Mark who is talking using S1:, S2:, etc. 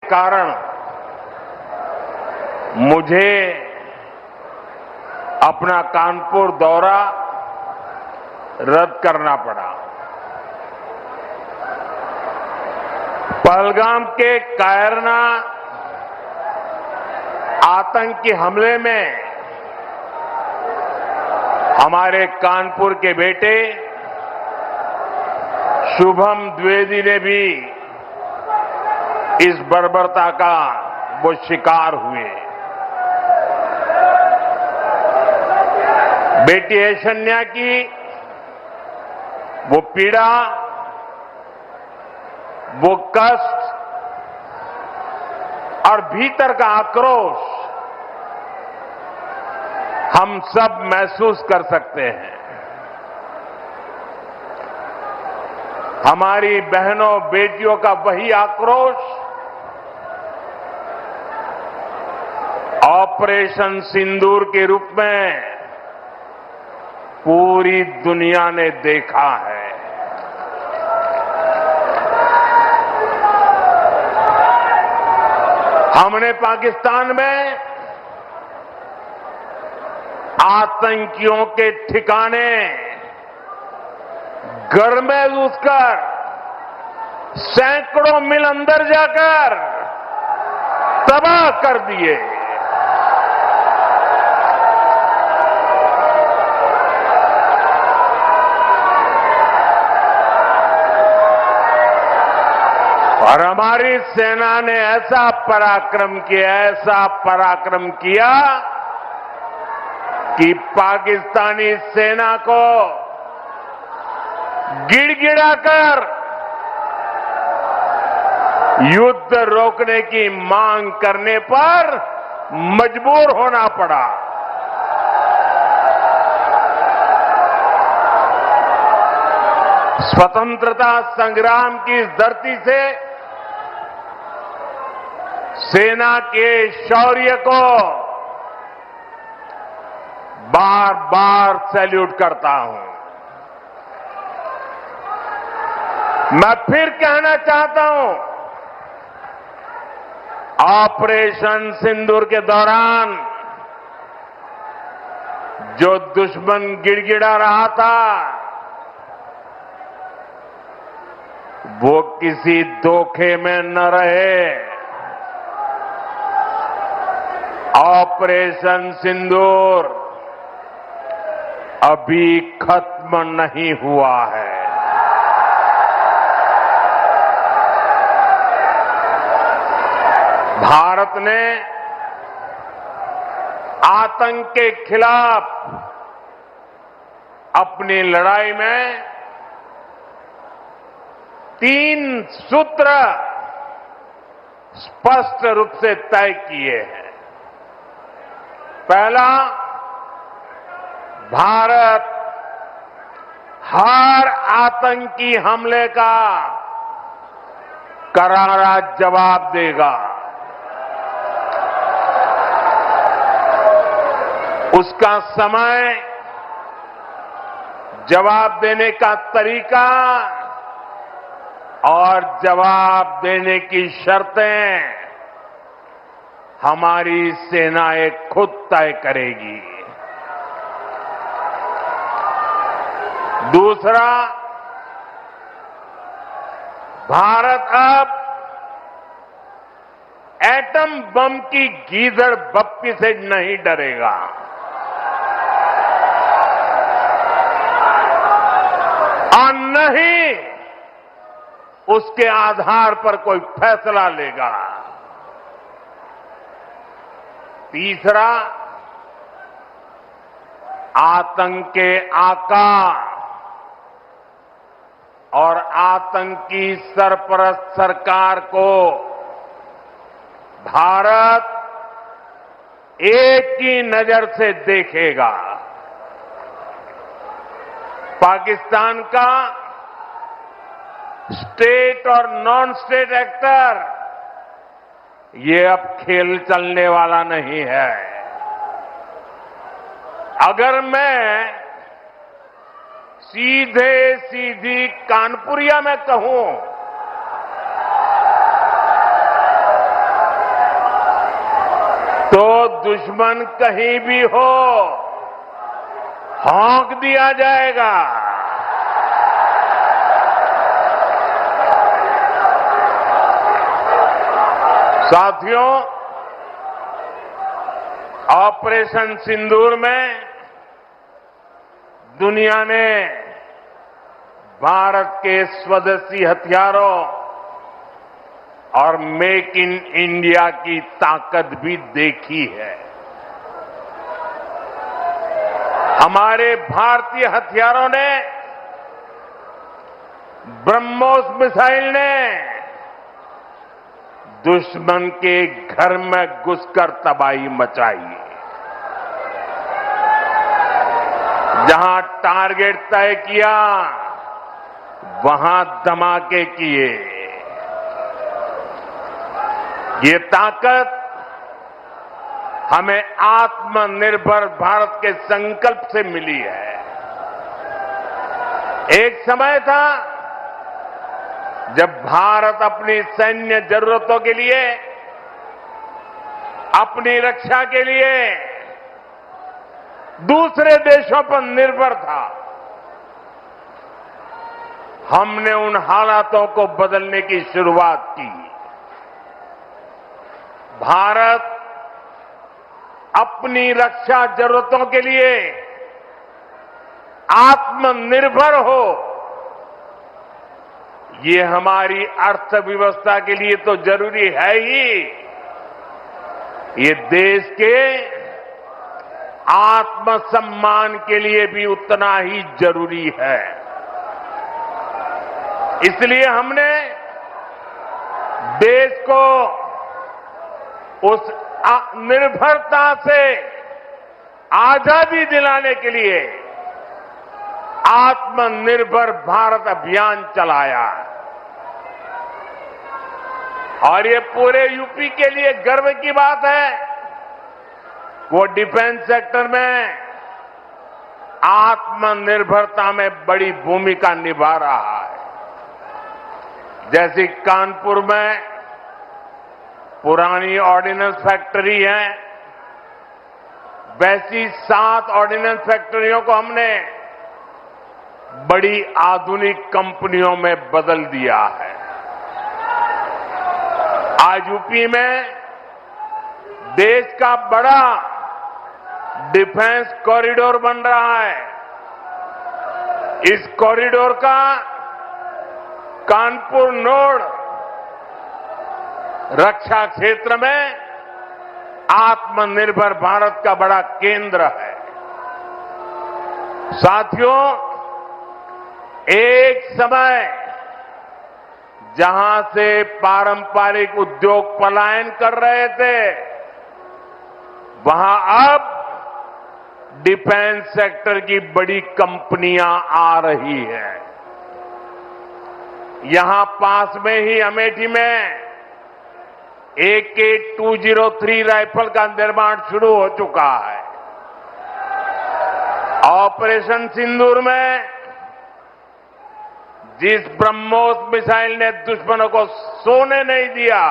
S1: कारण मुझे अपना कानपुर दौरा रद्द करना पड़ा। पहलगाम के कायरना आतंकी हमले में हमारे कानपुर के बेटे शुभम द्विवेदी ने भी इस बर्बरता का वो शिकार हुए। बेटी ऐशन्या की वो पीड़ा, वो कष्ट और भीतर का आक्रोश हम सब महसूस कर सकते हैं। हमारी बहनों बेटियों का वही आक्रोश ऑपरेशन सिंदूर के रूप में पूरी दुनिया ने देखा है। हमने पाकिस्तान में आतंकियों के ठिकाने घर में घुसकर सैकड़ों मील अंदर जाकर तबाह कर दिए। और हमारी सेना ने ऐसा पराक्रम किया कि पाकिस्तानी सेना को गिड़गिड़ाकर युद्ध रोकने की मांग करने पर मजबूर होना पड़ा। स्वतंत्रता संग्राम की इस धरती से सेना के शौर्य को बार बार सैल्यूट करता हूं। मैं फिर कहना चाहता हूं, ऑपरेशन सिंदूर के दौरान जो दुश्मन गिड़गिड़ा रहा था वो किसी धोखे में न रहे। ऑपरेशन सिंदूर अभी खत्म नहीं हुआ है। भारत ने आतंक के खिलाफ अपनी लड़ाई में 3 सूत्र स्पष्ट रूप से तय किए हैं। पहला, भारत हर आतंकी हमले का करारा जवाब देगा। उसका समय, जवाब देने का तरीका और जवाब देने की शर्तें हमारी सेनाएं खुद तय करेगी। दूसरा, भारत अब एटम बम की गीदड़ बप्पी से नहीं डरेगा। और न ही उसके आधार पर कोई फैसला लेगा। तीसरा, आतंक के आका और आतंकी सरपरस्त सरकार को भारत एक ही नजर से देखेगा। पाकिस्तान का स्टेट और नॉन स्टेट एक्टर ये अब खेल चलने वाला नहीं है। अगर मैं सीधी कानपुरिया में कहूं दुश्मन कहीं भी हो, हौंक दिया जाएगा। साथियों, ऑपरेशन सिंदूर में दुनिया ने भारत के स्वदेशी हथियारों और मेक इन इंडिया की ताकत भी देखी है। हमारे भारतीय हथियारों ने, ब्रह्मोस मिसाइल ने दुश्मन के घर में घुसकर तबाही मचाई। जहां टारगेट तय किया, वहां धमाके किए। ये ताकत हमें आत्मनिर्भर भारत के संकल्प से मिली है। एक समय था जब भारत अपनी सैन्य जरूरतों के लिए, अपनी रक्षा के लिए दूसरे देशों पर निर्भर था। हमने उन हालातों को बदलने की शुरुआत की। भारत अपनी रक्षा जरूरतों के लिए आत्मनिर्भर हो, ये हमारी अर्थव्यवस्था के लिए तो जरूरी है ही, ये देश के आत्मसम्मान के लिए भी उतना ही जरूरी है। इसलिए हमने देश को उस निर्भरता से आजादी दिलाने के लिए आत्मनिर्भर भारत अभियान चलाया। और ये पूरे यूपी के लिए गर्व की बात है, वो डिफेंस सेक्टर में आत्मनिर्भरता में बड़ी भूमिका निभा रहा है। जैसे कानपुर में पुरानी ऑर्डिनेंस फैक्ट्री है, वैसी 7 ऑर्डिनेंस फैक्ट्रियों को हमने बड़ी आधुनिक कंपनियों में बदल दिया है। आज यूपी में देश का बड़ा डिफेंस कॉरिडोर बन रहा है। इस कॉरिडोर का कानपुर नोड रक्षा क्षेत्र में आत्मनिर्भर भारत का बड़ा केंद्र है। साथियों, एक समय जहां से पारंपरिक उद्योग पलायन कर रहे थे, वहां अब डिफेंस सेक्टर की बड़ी कंपनियां आ रही हैं। यहां पास में ही अमेठी में AK-203 राइफल का निर्माण शुरू हो चुका है। ऑपरेशन सिंदूर में जिस ब्रह्मोस मिसाइल ने दुश्मनों को सोने नहीं दिया,